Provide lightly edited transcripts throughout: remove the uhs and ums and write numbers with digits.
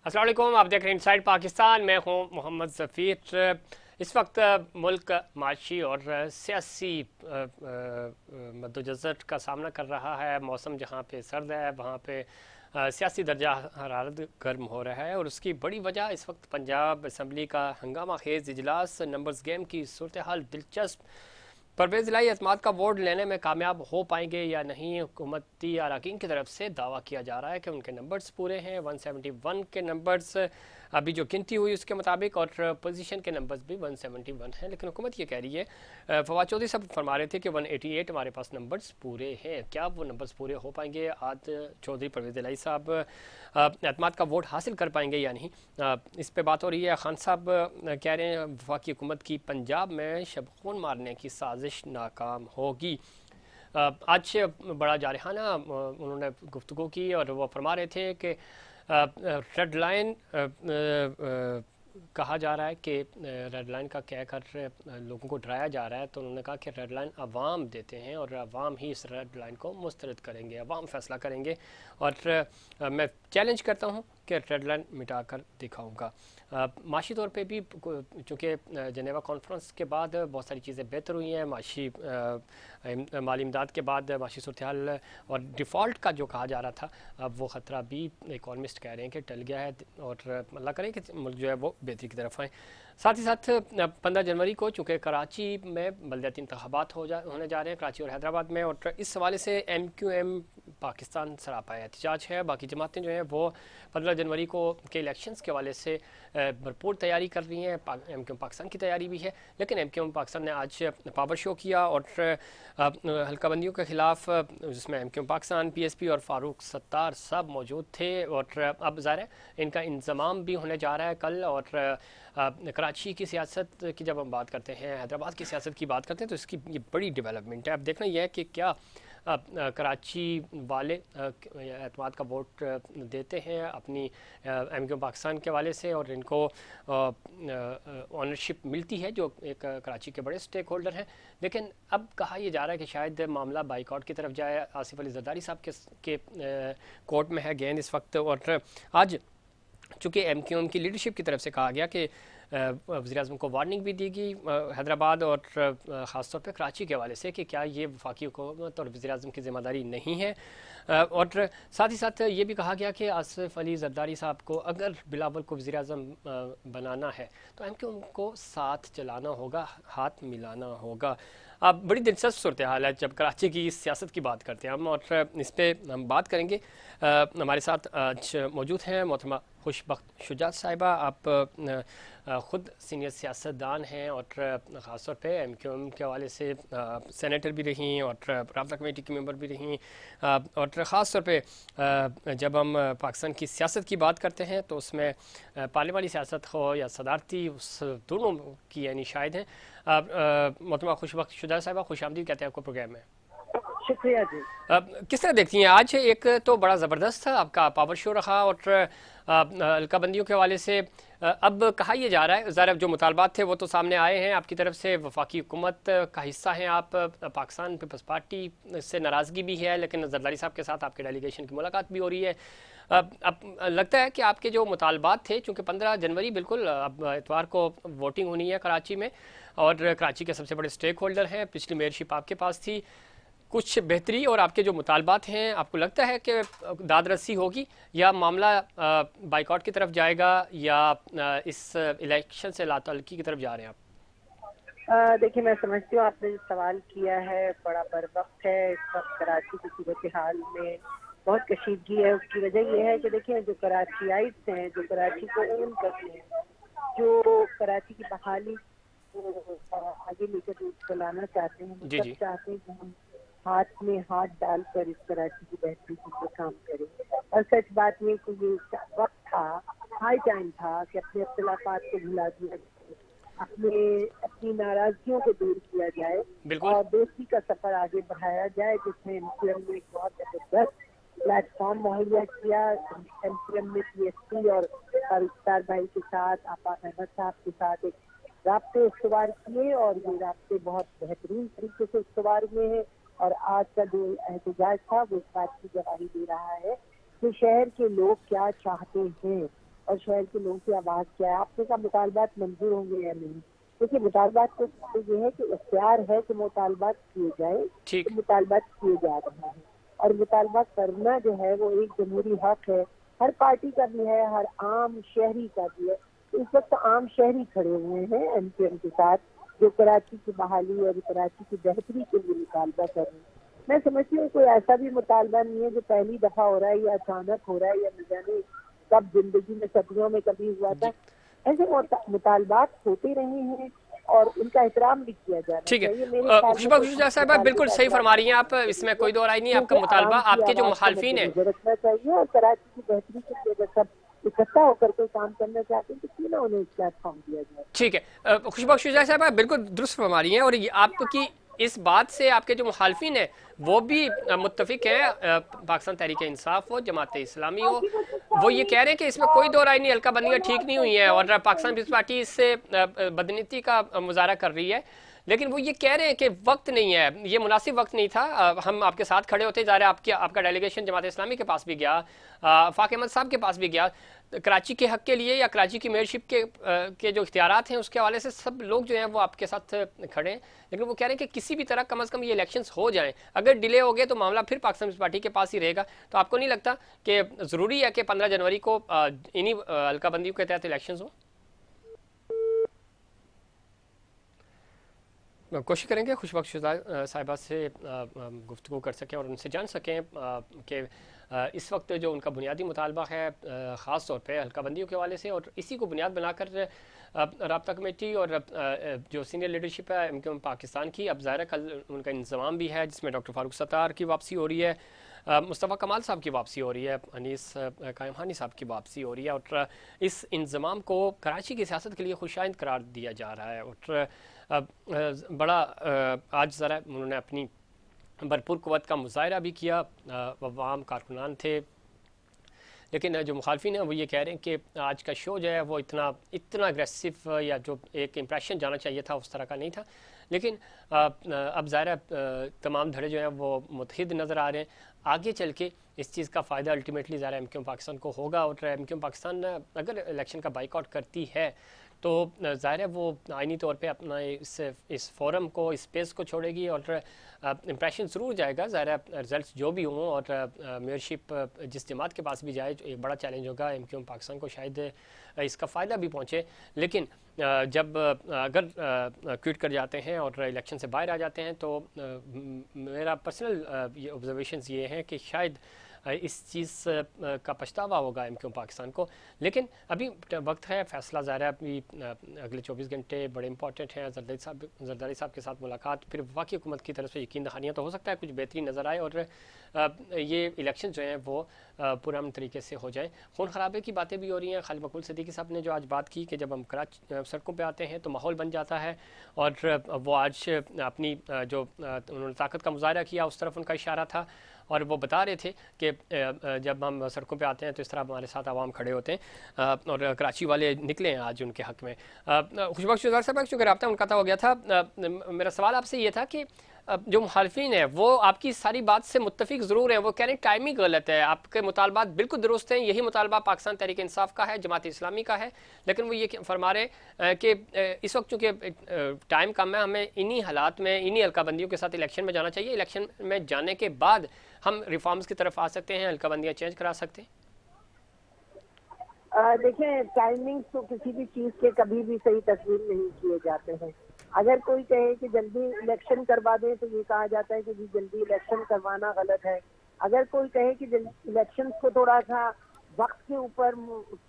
अस्सलाम वालेकुम, आप देख रहे हैं इनसाइड पाकिस्तान। मैं हूं मोहम्मद ज़फ़ीर। इस वक्त मुल्क माशी और सियासी मद्दोजज़र का सामना कर रहा है। मौसम जहां पे सर्द है वहां पे सियासी दर्जा हरारत गर्म हो रहा है, और उसकी बड़ी वजह इस वक्त पंजाब असम्बली का हंगामा खेज इजलास, नंबर्स गेम की सूरत हाल दिलचस्प। परवेज़ इलाही एतमाद का वोट लेने में कामयाब हो पाएंगे या नहीं, हुकूमती अरकान की तरफ से दावा किया जा रहा है कि उनके नंबर्स पूरे हैं। 171 के नंबर्स अभी जो गिनती हुई उसके मुताबिक, और पोजीशन के नंबर्स भी 171 हैं, लेकिन हुकूमत ये कह रही है। फवाद चौधरी साहब फरमा रहे थे कि 188 हमारे पास नंबर्स पूरे हैं। क्या वो नंबर्स पूरे हो पाएंगे? आज चौधरी परवेज़ इलाही साहब एतमाद का वोट हासिल कर पाएंगे या नहीं, इस पे बात हो रही है। खान साहब कह रहे हैं वफाकी हुकूमत की पंजाब में शबखून मारने की साजिश नाकाम होगी। आज बड़ा जारहाना उन्होंने गुफ्तगू की, और वो फरमा रहे थे कि रेड लाइन कहा जा रहा है कि रेड लाइन का कह कर लोगों को डराया जा रहा है। तो उन्होंने कहा कि रेड लाइन अवाम देते हैं और अवाम ही इस रेड लाइन को मुस्तरद करेंगे, अवाम फैसला करेंगे। और मैं चैलेंज करता हूँ कि रेड लाइन मिटा कर दिखाऊँगा। माशी तौर पे भी चूँकि जनेवा कॉन्फ्रेंस के बाद बहुत सारी चीज़ें बेहतर हुई हैं। माशी माली इमदाद के बाद माशी सूरत हाल और डिफ़ॉल्ट का जो कहा जा रहा था, अब वो ख़तरा भी इकॉनमिस्ट कह रहे हैं कि टल गया है, और अल्लाह करे कि मुल्क जो है वो बेहतरी की तरफ आए। साथ ही साथ 15 जनवरी को चूँकि कराची में बलदियाती इंतखाबात होने जा रहे हैं, कराची और हैदराबाद में, और इस हवाले से MQM पाकिस्तान सरापा एहतजाज है। बाकी जमातें जो हैं वो 15 जनवरी को के इलेक्शंस के हवाले से भरपूर तैयारी कर रही हैं। MQM पाकिस्तान की तैयारी भी है, लेकिन MQM पाकिस्तान ने आज पावर शो किया, और हल्का बंदियों के ख़िलाफ़, जिसमें MQM पाकिस्तान, PSP और फ़ारूक सत्तार सब मौजूद थे। और अब ज़ाहिर है इनका इंज़माम भी होने जा रहा है कल। और कराची की सियासत की जब हम बात करते हैं, हैदराबाद की सियासत की बात करते हैं, तो इसकी ये बड़ी डेवलपमेंट है। अब देखना यह है कि क्या कराची वाले एतमाद का वोट देते हैं अपनी MQM पाकिस्तान के वाले से, और इनको ऑनरशिप मिलती है जो एक कराची के बड़े स्टेक होल्डर हैं। लेकिन अब कहा यह जा रहा है कि शायद मामला बाइकआउट की तरफ जाए। आसिफ अली जरदारी साहब के कोर्ट में है गेंद इस वक्त। और आज चूँकि MQM की लीडरशिप की तरफ से कहा गया कि वज़ीर-ए-आज़म को वार्निंग भी दी गई हैदराबाद और ख़ास तौर पे कराची के हवाले से, कि क्या ये वफाकी हुकूमत और वज़ीर-ए-आज़म की ज़िम्मेदारी नहीं है। और साथ ही साथ ये भी कहा गया कि आसिफ अली जरदारी साहब को अगर बिलावल को वज़ीर-ए-आज़म बनाना है तो MQM को साथ चलाना होगा, हाथ मिलाना होगा। अब बड़ी दिलचस्प सूरत हाल है जब कराची की सियासत की बात करते हैं हम, और इस पर हम बात करेंगे। हमारे साथ आज मौजूद हैं मोहतरमा खुशबख्त शुजात साहिबा। आप ख़ुद सीनियर सियासतदान हैं, और ख़ास तौर पे MQM के हवाले से सेनेटर भी रहीं और राब्ता कमेटी की मेंबर भी रहीं। और ख़ास तौर पे जब हम पाकिस्तान की सियासत की बात करते हैं तो उसमें पाले वाली सियासत हो या सदारती, उस दोनों की यानी शायद हैं। मोहतरमा खुशबख्त शुजात साहिबा, खुश आमदीद कहते हैं आपको प्रोग्राम में। शुक्रिया जी। किस तरह देखती हैं आज? एक तो बड़ा ज़बरदस्त था आपका पावर शो रहा, और हल्का बंदियों के हवाले से अब कहा यह जा रहा है, ज़रा जो मुतालबात थे वो तो सामने आए हैं आपकी तरफ से, वफाकी हुकूमत का हिस्सा हैं आप, पाकिस्तान पीपल्स पार्टी से नाराज़गी भी है, लेकिन जरदारी साहब के साथ आपके डेलीगेशन की मुलाकात भी हो रही है। अब लगता है कि आपके जो मुतालबात थे, चूँकि 15 जनवरी बिल्कुल अब इतवार को वोटिंग होनी है कराची में, और कराची के सबसे बड़े स्टेक होल्डर हैं, पिछली मेयरशिप आपके पास थी, कुछ बेहतरी और आपके जो मुतालबात हैं, आपको लगता है कि दाद रसी होगी या मामला बाइकआउट की तरफ जाएगा, या इस इलेक्शन से लातल्लुकी की तरफ जा रहे हैं आप? देखिए, मैं समझती हूँ आपने जो सवाल किया है बड़ा बरवक्त है। इस वक्त कराची की सूरत हाल में बहुत कशीदगी है। उसकी वजह यह है कि देखिए, जो कराचियाइट्स हैं, जो कराची को ओन करते हैं, जो कराची की बहाली को आगे लेकर चलाना चाहते हैं, वो जी सब जी। चाहते हैं कि हम हाथ में हाथ डालकर इस कराची की बेहतरी के लिए काम करें। और सच बात ये कि ये वक्त था, हाई टाइम था कि अपने अख्तिलाफात को भुला दिया जाए, अपनी नाराजगियों को दूर किया जाए बिल्कुल। और दोस्ती का सफर आगे बढ़ाया जाए, जिसमें MQM ने एक बहुत जबरदस्त प्लेटफॉर्म मुहैया किया। MQM ने PSP और फारूक भाई के साथ, आफाक अहमद साहब के साथ एक राब्ते इस्तवार किए, और ये राब्ते बहुत बेहतरीन तरीके से इस्तवार हुए हैं। और आज का जो एहतजाज था वो इस बात की गवाही दे रहा है कि शहर के लोग क्या चाहते हैं। اور شہر کے لوگوں کی آواز کیا ہے. آپ نے کہا مطالبات منظور ہوں گے یا نہیں. دیکھیے مطالبات کو یہ ہے کہ اختیار ہے کہ مطالبات کیے جائیں، ٹھیک. تو مطالبات کیے جا رہے ہیں. اور مطالبات کرنا جو ہے وہ ایک جمہوری حق ہے، ہر پارٹی کا بھی ہے، ہر عام شہری کا بھی ہے. اس وقت عام شہری کھڑے ہوئے ہیں ایم کیو ایم کے ساتھ، جو کراچی کی بحالی اور کراچی کی بہتری کے لیے مطالبہ کر رہے ہیں. میں سمجھتی ہوں کوئی ایسا بھی مطالبہ نہیں ہے جو پہلی دفعہ ہو رہا ہے یا اچانک ہو رہا ہے یا نہ جانے کب زندگی میں صدیوں میں کبھی ہوا تھا. جی ایسے مطالبات ہوتے رہے ہیں اور ان کا احترام بھی کیا جانا ٹھیک ہے. چاہیے. میرے خیال میں خوشبہ تو خشوجہ صاحبہ مطالبے بالکل کا صحیح احترام فرما رہی ہیں کرنا آپ، بہت اس میں ضروری ہے، کوئی دو رائے نہیں ہے. آپ کا کیونکہ عوام مطالبہ کی آپ کے جو آواز کو مد مخالفین ہیں. نظر رکھنا چاہیے. اور کراچی کی بہتری کے لیے اگر سب اکٹھا ہو کر کوئی کام کرنا چاہتے ہیں تو کیوں نہ انہیں ایک پلیٹ فارم دیا جائے. ٹھیک ہے. خوشبہ خشوجہ صاحبہ بالکل درست فرما رہی ہیں، اور آپ کی اس بات سے آپ کے جو مخالفین ہیں وہ بھی متفق ہیں. پاکستان تحریک انصاف ہو، جماعت اسلامی ہو، وہ یہ کہہ رہے ہیں کہ اس میں کوئی دو رائے نہیں، حلقہ بندیاں ٹھیک نہیں ہوئی ہیں، اور پاکستان پیپلز پارٹی اس سے بدنیتی کا مظاہرہ کر رہی ہے. لیکن وہ یہ کہہ رہے ہیں کہ وقت نہیں ہے، یہ مناسب وقت نہیں تھا. ہم آپ کے ساتھ کھڑے ہوتے، ظاہر ہے آپ کا ڈیلیگیشن جماعت اسلامی کے پاس بھی گیا، فاق احمد صاحب کے پاس بھی گیا. کراچی کے حق کے لیے یا کراچی کی میئرشپ کے جو اختیارات ہیں اس کے حوالے سے سب لوگ جو ہیں وہ آپ کے ساتھ کھڑے ہیں. لیکن وہ کہہ رہے ہیں کہ کسی بھی طرح کم از کم یہ الیکشنز ہو جائیں. اگر ڈیلے ہو گئے تو معاملہ پھر پاکستان پیپلز پارٹی کے پاس ہی رہے گا. تو آپ کو نہیں لگتا کہ ضروری ہے کہ 15 جنوری کو انہی حلقہ بندیوں کے تحت الیکشنز ہوں؟ کوشش کریں گے خوشبخ صاحبہ سے گفتگو کر سکیں اور ان سے جان سکیں کہ اس وقت جو ان کا بنیادی مطالبہ ہے خاص طور پہ حلقہ بندیوں کے حوالے سے، اور اسی کو بنیاد بنا کر رابطہ کمیٹی اور جو سینئر لیڈرشپ ہے ایم کیو ایم پاکستان کی، اب ظاہر کل ان کا انضمام بھی ہے جس میں ڈاکٹر فاروق ستار کی واپسی ہو رہی ہے، مصطفیٰ کمال صاحب کی واپسی ہو رہی ہے، انیس قائم ہانی صاحب کی واپسی ہو رہی ہے، اور اس انضمام کو کراچی کی سیاست کے لیے خوشائند قرار دیا جا رہا ہے. اور بڑا آج ذرا انہوں نے اپنی بھرپور قوت کا مظاہرہ بھی کیا، عوام کارکنان تھے. لیکن جو مخالفین ہیں وہ یہ کہہ رہے ہیں کہ آج کا شو جو ہے وہ اتنا اگریسو یا جو ایک امپریشن جانا چاہیے تھا اس طرح کا نہیں تھا. لیکن اب ظاہر تمام دھڑے جو ہیں وہ متحد نظر آ رہے ہیں. آگے چل کے اس چیز کا فائدہ الٹیمیٹلی ظاہر ایم کیو ایم پاکستان کو ہوگا، اور ایم کیو ایم پاکستان اگر الیکشن کا بائیک آؤٹ کرتی ہے تو ظاہر ہے وہ آئینی طور پہ اپنا اس فورم کو، اس اسپیس کو چھوڑے گی، اور امپریشن ضرور جائے گا. ظاہر ہے رزلٹس جو بھی ہوں، اور میئرشپ جس جماعت کے پاس بھی جائے ایک بڑا چیلنج ہوگا ایم کیو ایم پاکستان کو، شاید اس کا فائدہ بھی پہنچے. لیکن جب اگر کوئٹ کر جاتے ہیں اور الیکشن سے باہر آ جاتے ہیں تو میرا پرسنل آبزرویشنز یہ ہیں کہ شاید اس چیز کا پچھتاوا ہوگا ایم کیو ایم پاکستان کو. لیکن ابھی وقت ہے، فیصلہ ظاہر ہے ابھی اگلے 24 گھنٹے بڑے امپورٹنٹ ہیں. زرداری صاحب کے ساتھ ملاقات، پھر وفاقی حکومت کی طرف سے یقین دہانیاں، تو ہو سکتا ہے کچھ بہتری نظر آئے اور یہ الیکشن جو ہیں وہ پرامن طریقے سے ہو جائیں. خون خرابے کی باتیں بھی ہو رہی ہیں. خالد مقبول صدیقی صاحب نے جو آج بات کی کہ جب ہم سڑکوں پہ آتے ہیں تو ماحول بن جاتا ہے، اور وہ آج اپنی جو انہوں نے طاقت کا مظاہرہ کیا اس طرف ان کا اشارہ تھا، اور وہ بتا رہے تھے کہ جب ہم سڑکوں پہ آتے ہیں تو اس طرح ہمارے ساتھ عوام کھڑے ہوتے ہیں، اور کراچی والے نکلے ہیں آج ان کے حق میں. خوشبخش شہزاد صاحب چونکہ رابطہ ان کا ہو گیا تھا، میرا سوال آپ سے یہ تھا کہ جو مخالفین ہیں وہ آپ کی ساری بات سے متفق ضرور ہیں، وہ کہہ رہے ہیں ٹائمنگ غلط ہے، آپ کے مطالبات بالکل درست ہیں، یہی مطالبہ پاکستان تحریک انصاف کا ہے، جماعت اسلامی کا ہے. لیکن وہ یہ فرما رہے ہیں کہ اس وقت چونکہ ٹائم کم ہے، ہمیں انہی حالات میں انہی حلقہ بندیوں کے ساتھ الیکشن میں جانا چاہیے. الیکشن میں جانے کے بعد ہم ریفارمز کی طرف آ سکتے ہیں، حلقہ بندیاں چینج کرا سکتے ہیں. دیکھیں ٹائمنگ تو کسی بھی چیز کے کبھی بھی صحیح تسلیم نہیں کیے جاتے ہیں. اگر کوئی کہے کہ جلدی الیکشن کروا دیں تو یہ کہا جاتا ہے کہ جی جلدی الیکشن کروانا غلط ہے. اگر کوئی کہے کہ الیکشن کو تھوڑا سا وقت کے اوپر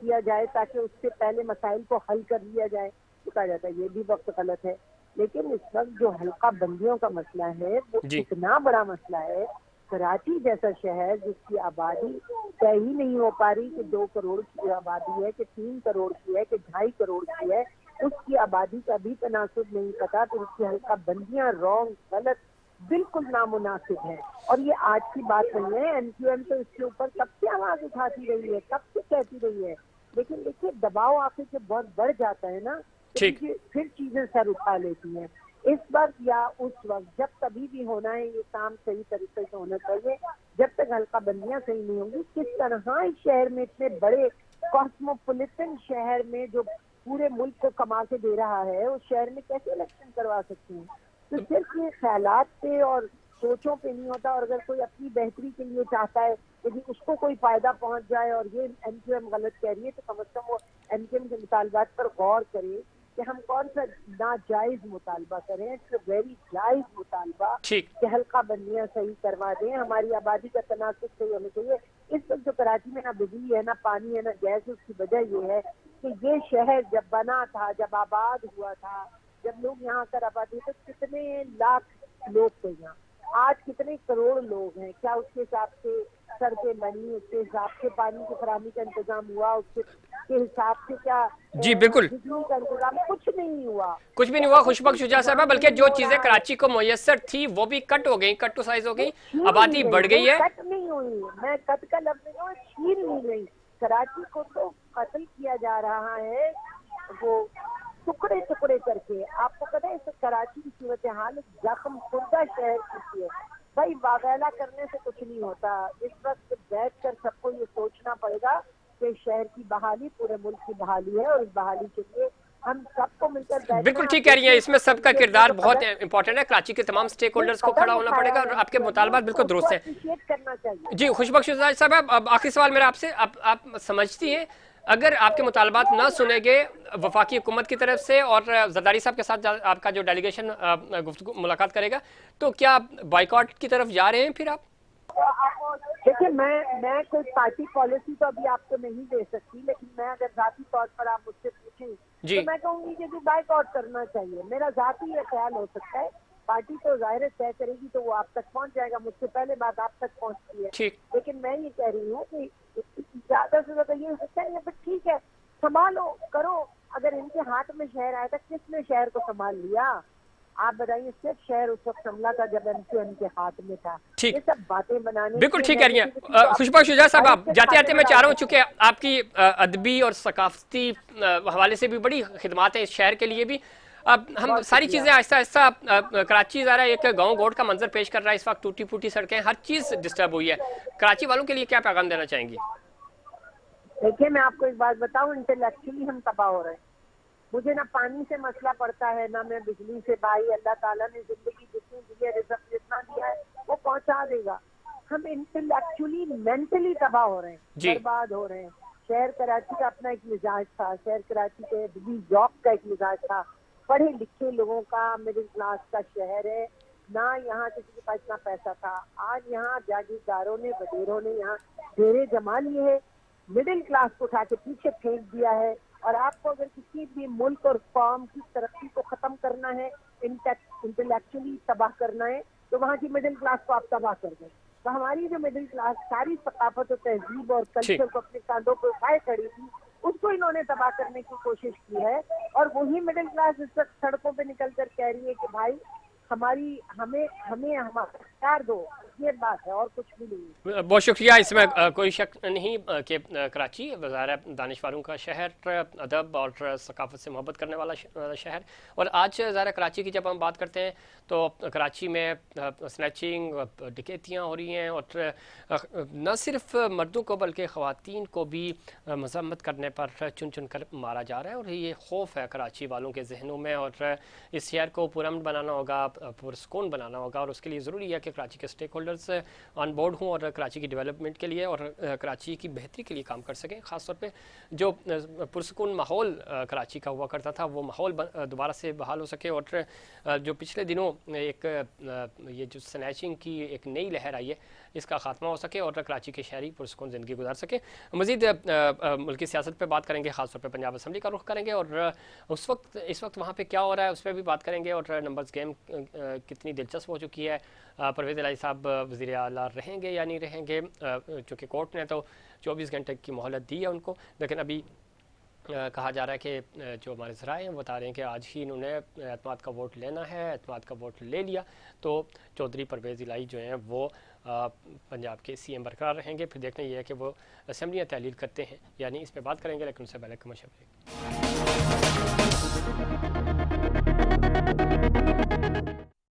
کیا جائے تاکہ اس سے پہلے مسائل کو حل کر لیا جائے تو کہا جاتا ہے یہ بھی وقت غلط ہے. لیکن اس وقت جو حلقہ بندیوں کا مسئلہ ہے وہ جی اتنا بڑا مسئلہ ہے. کراچی جیسا شہر جس کی آبادی طے ہی نہیں ہو پا رہی کہ 2 کروڑ کی آبادی ہے کہ 3 کروڑ کی ہے کہ 2.5 کروڑ کی ہے، اس کی آبادی کا بھی تناسب نہیں پتا، تو اس کی حلقہ بندیاں رانگ، غلط، بالکل نامناسب ہے. اور یہ آج کی بات نہیں ہے، ایم کیو ایم تو اس کے اوپر کب سے آواز اٹھاتی رہی ہے، کب سے کہتی رہی ہے. لیکن دیکھیے دباؤ آ کے جب بہت بڑھ جاتا ہے نا تو ٹھیک. پھر چیزیں سر اٹھا لیتی ہیں. اس وقت یا اس وقت جب کبھی بھی ہونا ہے یہ کام صحیح طریقے سے ہونا چاہیے. جب تک حلقہ بندیاں صحیح نہیں ہوں گی، کس طرح اس شہر میں اتنے بڑے कॉस्मोपॉलिटन शहर में जो पूरे मुल्क को कमा के दे रहा है, उस शहर में कैसे इलेक्शन करवा सकते हैं? तो सिर्फ ये ख्यालात पे और सोचों पे नहीं होता, और अगर कोई अपनी बेहतरी के लिए चाहता है यदि उसको कोई फायदा पहुंच जाए और ये एमक्यूएम गलत कह रही है, तो कम से कम वो एमक्यूएम के मुतालबात पर गौर करे कि हम कौन सा नाजायज मुतालबा करें। इट्स वेरी जायज मुतालबा कि हल्का बंदियां सही करवा दें, हमारी आबादी का तनासुब सही होना चाहिए। इस वक्त जो कराची में ना बिजली है, ना पानी है, ना गैस, उसकी वजह ये है कि ये शहर जब बना था, जब आबाद हुआ था, जब लोग यहाँ कर आबादी, तो कितने लाख लोग थे यहाँ, आज कितने करोड़ लोग हैं, क्या उसके हिसाब से सड़कें बनी, उसके हिसाब से पानी की फराहमी का इंतजाम हुआ, उसके हिसाब से क्या जी बिल्कुल बिजली का इंतजाम? कुछ नहीं हुआ, कुछ भी नहीं हुआ खुशबख्श शुजा साहब, बल्कि जो चीजें कराची को मुयस्सर थी वो भी कट हो गई, कट टू साइज हो गई, आबादी बढ़ गई है। कट नहीं हुई, मैं कट का लफ्ज नहीं, छीन नहीं गई। कराची को तो कत्ल किया जा रहा है, वो टुकड़े टुकड़े करके। आपको पता है इस कराची की सूरत हाल जख्म खुर्दा शहर की है भाई। वागैला करने से कुछ नहीं होता, इस वक्त बैठ कर सबको ये सोचना पड़ेगा कि शहर की बहाली पूरे मुल्क की बहाली है, और इस बहाली के लिए हम सबको मिलकर बिल्कुल ठीक कह रही हैं, इसमें सबका किरदार बहुत इंपॉर्टेंट है। कराची के तमाम स्टेक होल्डर्स को खड़ा होना पड़ेगा, और आपके मुतालबात बिल्कुल दुरुस्त है। करना चाहिए। जी खुशबख्श साहब, अब आखिरी सवाल मेरा आपसे, आप समझती हैं अगर आपके मुतालबात ना सुनेंगे वफाकी हुकूमत की तरफ से और जरदारी साहब के साथ आपका जो डेलीगेशन मुलाकात करेगा, तो क्या बाइकआउट की तरफ जा रहे हैं फिर आप? देखिए, मैं कोई पार्टी पॉलिसी तो अभी आपको नहीं दे सकती, लेकिन मैं अगर जाती तौर पर आप मुझसे पूछें तो मैं कहूँगी कि बाइकआउट करना चाहिए। मेरा जाती ये ख्याल हो सकता है, पार्टी तो जाहिर तय करेगी तो वो आप तक पहुंच जाएगा, मुझसे पहले बात आप तक पहुंचती है। लेकिन मैं ये कह रही हूँ कि ज्यादा से ज्यादा ये हो सकता है, फिर ठीक है संभालो करो। अगर इनके हाथ में शहर आया था, किसने शहर को संभाल लिया? आप बताइए, सिर्फ शहर उस वक्त संभला था जब एमक्यूएम के हाथ में था। ये सब बातें बनाने, बिल्कुल ठीक कह रही हैं खुशबख्श शुजा साहब। आप जाते जाते मैं चाह रहा हूँ, चूंकि आपकी अदबी और सकाफती हवाले से भी बड़ी खिदमात है इस शहर के लिए भी, अब हम सारी चीज़ें आहिस्ता आहिस्ता, कराची ज़रा एक गांव गोड़ का मंजर पेश कर रहा है इस वक्त, टूटी फूटी सड़कें, हर चीज़ डिस्टर्ब हुई है। कराची वालों के लिए क्या पैगाम देना चाहेंगी? देखिए, मैं आपको एक बात बताऊं, इंटेलेक्चुअली हम तबाह हो रहे हैं। मुझे ना पानी से मसला पड़ता है, ना मैं बिजली से। भाई अल्लाह ताला ने जिंदगी जितनी दी है, रिज़्क़ जितना दिया है वो पहुंचा देगा। हम इंटेलेक्चुअली मेंटली तबाह हो रहे हैं, बर्बाद हो रहे हैं। शहर कराची का अपना एक मिजाज था, शहर कराची के बिजली जॉब का एक मिजाज था, पढ़े लिखे लोगों का, मिडिल क्लास का शहर है ना। यहाँ किसी के पास इतना पैसा था। आज यहाँ जागीरदारों ने, वडेरों ने यहाँ डेरे जमा लिए है, मिडिल क्लास को उठा के पीछे फेंक दिया है। और आपको अगर किसी भी मुल्क और कौम की तरक्की को खत्म करना है, इंटेलेक्चुअली तबाह करना है, तो वहाँ की मिडिल क्लास को आप तबाह कर दें। तो हमारी जो मिडिल क्लास सारी सकाफत और तहजीब और कल्चर को अपने कांधों पर उठाए खड़ी थी, उसको इन्होंने तबाह करने की कोशिश की है। और वही मिडिल क्लास इस वक्त सड़कों पे निकल कर कह रही है कि भाई हमें हमारा इख्तियार दो। ये बात है और कुछ भी नहीं। बहुत शुक्रिया। इसमें कोई शक नहीं कि कराची वज़ार दानिशवारों का शहर, अदब और सकाफत से मोहब्बत करने वाला शहर। और आज ज़रा कराची की जब हम बात करते हैं तो कराची में स्नैचिंग, डकैतियाँ हो रही हैं, और न सिर्फ मर्दों को बल्कि ख़वातीन को भी मज़म्मत करने पर चुन चुन कर मारा जा रहा है। और ये खौफ है कराची वालों के जहनों में, और इस शहर को पुरअमन बनाना होगा, पुरसकून बनाना होगा, और उसके लिए ज़रूरी है कि कराची के स्टेक होल्डर्स ऑन बोर्ड हों और कराची की डेवलपमेंट के लिए और कराची की बेहतरी के लिए काम कर सकें। ख़ासतौर पे जो पुरसकून माहौल कराची का हुआ करता था, वो माहौल दोबारा से बहाल हो सके। और जो पिछले दिनों एक ये जो स्नैचिंग की एक नई लहर आई है, इसका खात्मा हो सके और कराची के शहरी पुरसकून ज़िंदगी गुजार सके। मज़ीद मुल्की सियासत पर बात करेंगे, ख़ासतौर पर पंजाब असम्बली का रुख करेंगे, और इस वक्त वहाँ पर क्या हो रहा है उस पर भी बात करेंगे, और नंबर्स गेम कितनी दिलचस्प हो चुकी है। परवेज़ इलाही साहब वज़ीर आला रहेंगे या नहीं रहेंगे, चूँकि कोर्ट ने तो 24 घंटे की मोहलत दी है उनको, लेकिन अभी कहा जा रहा है कि जो हमारे ज़राए हैं वो बता रहे हैं कि आज ही इन्होंने एतमाद का वोट लेना है। एतमाद का वोट ले लिया तो चौधरी परवेज़ इलाही जो हैं वो पंजाब के CM बरकरार रहेंगे। फिर देखना ये है कि वो असम्बलियाँ तहलील करते हैं यानी, इस पर बात करेंगे, लेकिन उससे पहले कमर्शियल ब्रेक।